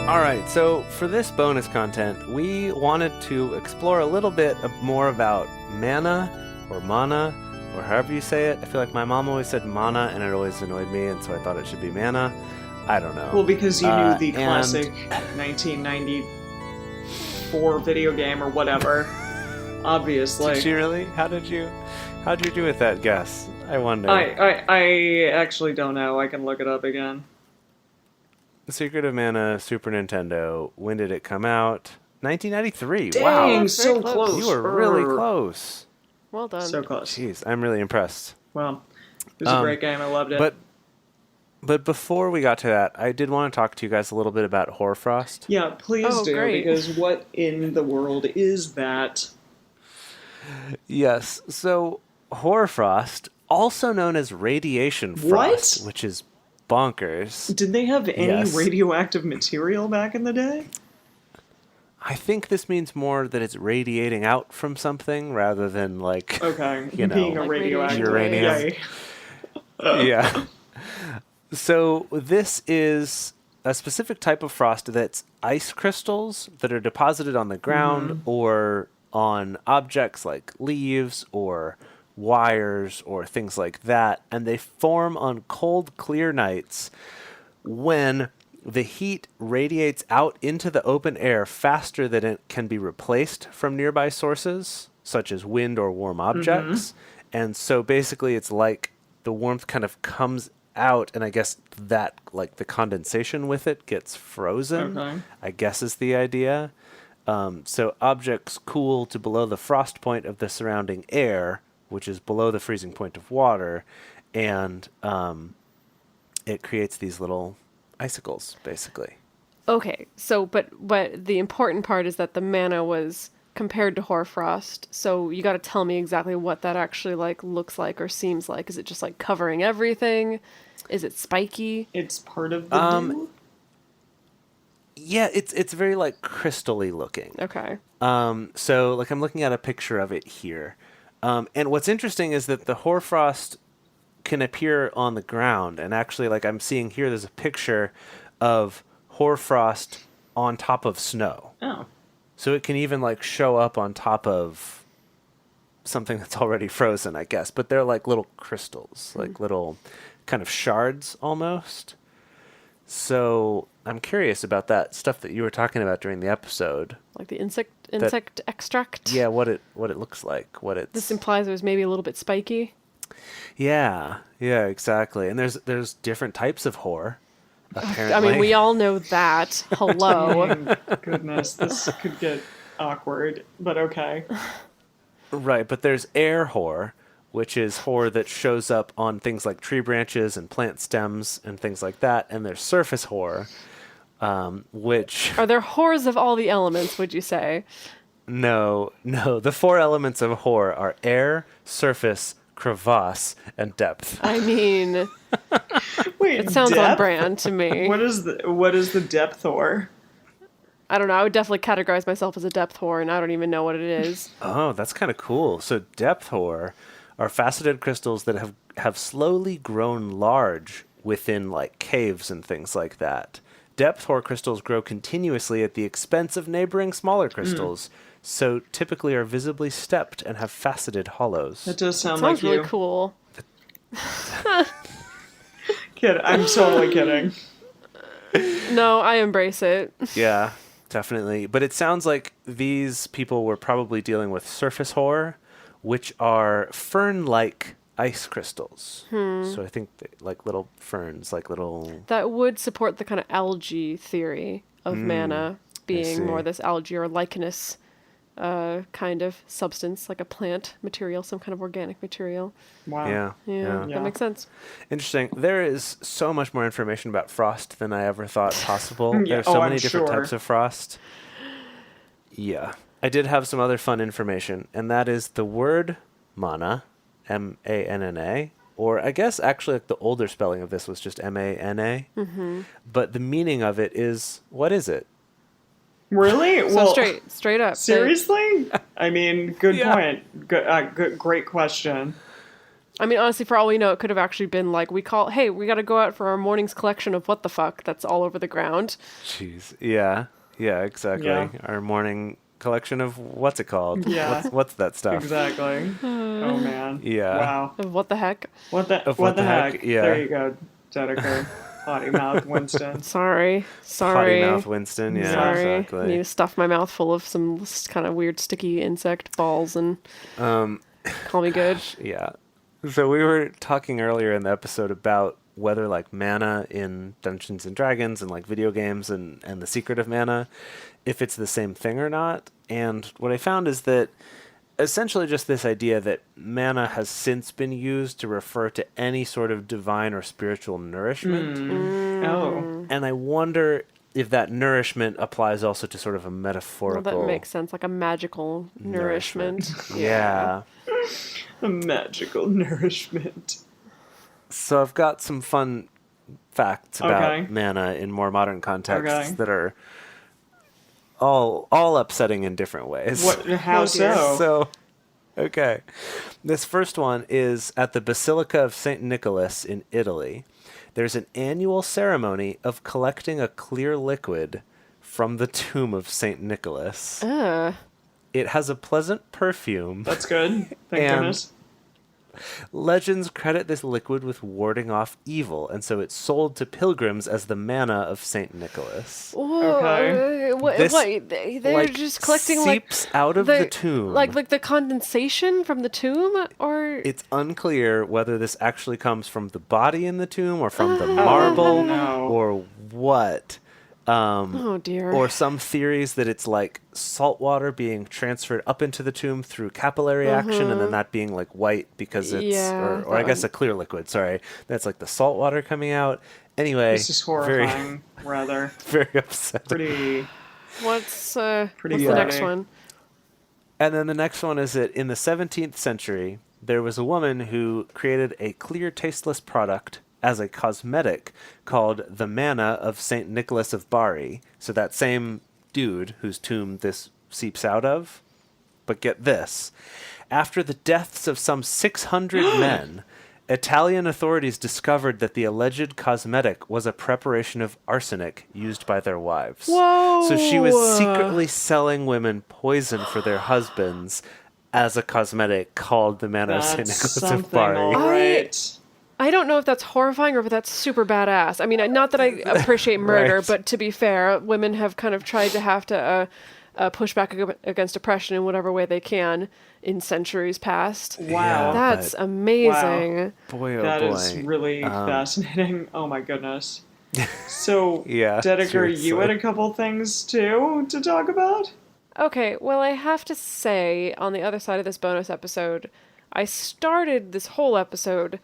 All right, so for this bonus content, we wanted to explore a little bit more about mana, or mana, or however you say it. I feel like my mom always said mana, and it always annoyed me, and so I thought it should be mana. I don't know. Well, because you knew the classic 1994 video game or whatever. Obviously. Did you really? How'd you do with that guess? I wonder. I actually don't know. I can look it up again. The Secret of Mana, Super Nintendo. When did it come out? 1993. Dang, wow. so close. You were really close. Well done. So close. Jeez, I'm really impressed. Well, it was a great game. I loved it. But before we got to that, I did want to talk to you guys a little bit about Hoarfrost. Yeah, please do, great. because what in the world is that? Yes, so Hoarfrost, also known as radiation frost, which is bonkers. Did they have any radioactive material back in the day? I think this means more that it's radiating out from something rather than like, being a like radioactive uranium. Yeah. So this is a specific type of frost that's ice crystals that are deposited on the ground or on objects like leaves or wires or things like that, and they form on cold, clear nights when the heat radiates out into the open air faster than it can be replaced from nearby sources, such as wind or warm objects. And so basically it's like the warmth kind of comes out, and I guess that, like, the condensation with it gets frozen, I guess is the idea. So objects cool to below the frost point of the surrounding air, which is below the freezing point of water, and it creates these little icicles, basically. Okay, so but the important part is that the mana was compared to Hoarfrost, so you got to tell me exactly what that actually like looks like or seems like. Is it just like covering everything? Is it spiky? It's part of the dew? Yeah, it's very like crystally looking. Okay. So like I'm looking at a picture of it here. And what's interesting is that the hoarfrost can appear on the ground. And actually, like I'm seeing here, there's a picture of hoarfrost on top of snow. Oh. So it can even like show up on top of something that's already frozen, I guess. But they're like little crystals, like little kind of shards almost. So I'm curious about that stuff that you were talking about during the episode. Like the insect extract? Yeah, what it looks like, This implies it was maybe a little bit spiky. Yeah, exactly. And there's different types of whore, apparently. I mean, we all know that. Hello. Goodness, this could get awkward, but okay. Right, but there's air whore, which is whore that shows up on things like tree branches and plant stems and things like that. And there's surface whore, which... Are there whores of all the elements, would you say? No. The four elements of whore are air, surface, crevasse, and depth. I mean... Wait, it sounds depth? on brand to me. What is the depth whore? I don't know. I would definitely categorize myself as a depth whore, and I don't even know what it is. Oh, that's kind of cool. So depth whore are faceted crystals that have slowly grown large within like caves and things like that. Depth whore crystals grow continuously at the expense of neighboring smaller crystals, so typically are visibly stepped and have faceted hollows. That does sound Sounds like really cool. Kid, I'm totally kidding. No, I embrace it. Yeah, definitely. But it sounds like these people were probably dealing with surface whore, which are fern-like ice crystals. So I think like little ferns, like little... That would support the kind of algae theory of mana being more this algae or lichenous kind of substance, like a plant material, some kind of organic material. Wow. Yeah. That makes sense. Interesting. There is so much more information about frost than I ever thought possible. There are so many different types of frost. Yeah. I did have some other fun information, and that is the word mana, M-A-N-N-A, or I guess actually like the older spelling of this was just M-A-N-A, but the meaning of it is, what is it? Really? So straight up. Seriously? I mean, good point. Great question. I mean, honestly, for all we know, it could have actually been like, we got to go out for our morning's collection of what the fuck that's all over the ground. Jeez. Yeah. Yeah, exactly. Yeah. Our morning collection of what's it called? Yeah. What's that stuff? Exactly. Oh man. Yeah. Wow. Of what the heck? What the heck? Yeah. There you go, Dedeker. Potty mouth Winston. Sorry. Potty mouth Winston. Yeah, Sorry. exactly. Need to stuff my mouth full of some kind of weird sticky insect balls and call me good. Yeah. So we were talking earlier in the episode about whether like mana in Dungeons and Dragons and like video games and the secret of mana, if it's the same thing or not. And what I found is that essentially just this idea that mana has since been used to refer to any sort of divine or spiritual nourishment. Oh. And I wonder if that nourishment applies also to sort of a Well, metaphorical that makes sense, like a magical nourishment. Yeah. A magical nourishment. So I've got some fun facts about Okay. mana in more modern contexts Okay. that are all upsetting in different ways. What? How Oh, dear. so? So, okay. This first one is at the Basilica of St. Nicholas in Italy. There's an annual ceremony of collecting a clear liquid from the tomb of St. Nicholas. It has a pleasant perfume. That's good. Thank And- goodness. Legends credit this liquid with warding off evil, and so it's sold to pilgrims as the manna of St. Nicholas. Okay. What? This, They're like, just collecting seeps out of the tomb. like the condensation from the tomb, or It's unclear whether this actually comes from the body in the tomb or from the marble no. or what. oh dear. Or some theories that it's like salt water being transferred up into the tomb through capillary action and then that being like white because it's, Yeah, or I that guess would- a clear liquid, sorry. That's like the salt water coming out. Anyway, This is horrifying, rather. very upsetting. Pretty. what's Pretty the next funny. one? And then the next one is that in the 17th century, there was a woman who created a clear, tasteless product as a cosmetic called the Manna of St. Nicholas of Bari. So that same dude whose tomb this seeps out of. But get this. After the deaths of some 600 men, Italian authorities discovered that the alleged cosmetic was a preparation of arsenic used by their wives. Whoa! So she was secretly selling women poison for their husbands as a cosmetic called the Manna of St. That's Nicholas of something, Bari. all right. I don't know if that's horrifying or if that's super badass. I mean, not that I appreciate murder, Right. but to be fair, women have kind of tried to have to push back against oppression in whatever way they can in centuries past. Wow. That's but- amazing. Boy, oh That boy. is really fascinating. Oh my goodness. So, Yeah, Dedeker, seriously. you had a couple things too to talk about? Okay, well, I have to say, on the other side of this bonus episode, I started this whole episode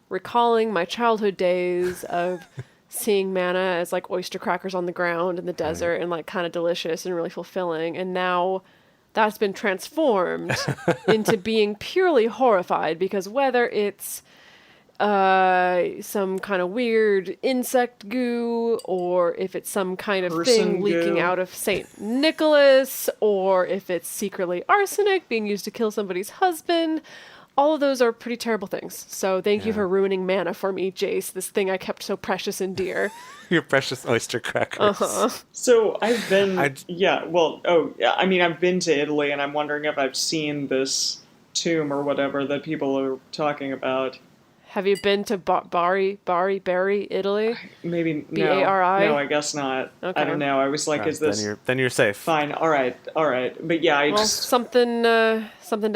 recalling my childhood days of seeing manna as like oyster crackers on the ground in the desert and like kind of delicious and really fulfilling. And now that's been transformed into being purely horrified because whether it's some kind of weird insect goo, or if it's some kind of Person thing leaking goo. out of St. Nicholas, or if it's secretly arsenic being used to kill somebody's husband, all of those are pretty terrible things. So thank you for ruining manna for me, Jase, this thing I kept so precious and dear. Your precious oyster crackers. So I've been, I- I mean, I've been to Italy, and I'm wondering if I've seen this tomb or whatever that people are talking about. Have you been to Bari, Italy? Maybe no. B-A-R-I? No, I guess not. Okay. I don't know. I was like, is this Then you're safe. fine? All right. But yeah, I Well, just something to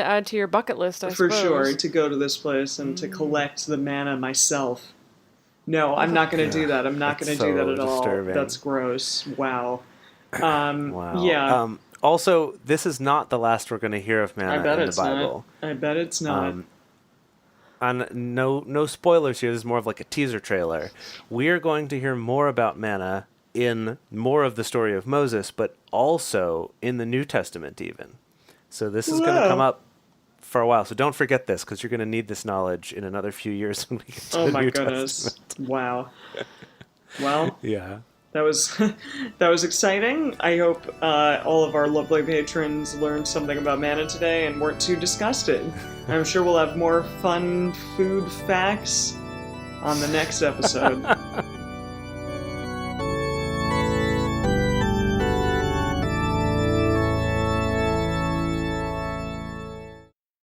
add to your bucket list, I for suppose. sure to go to this place and to collect the manna myself. No, I'm not going to do that. I'm not That's going to do that so at all. disturbing. That's gross. Wow. Wow. Yeah. Also, this is not the last we're going to hear of I manna bet in the it's Bible. not. I bet it's not. And no spoilers here. This is more of like a teaser trailer. We are going to hear more about manna in more of the story of Moses, but also in the New Testament even. So this is going to Whoa. come up for a while. So don't forget this, because you're going to need this knowledge in another few years when we get to Oh the my New goodness. Testament. Wow. Well, Yeah. that was that was exciting. I hope all of our lovely patrons learned something about Manna today and weren't too disgusted. I'm sure we'll have more fun food facts on the next episode.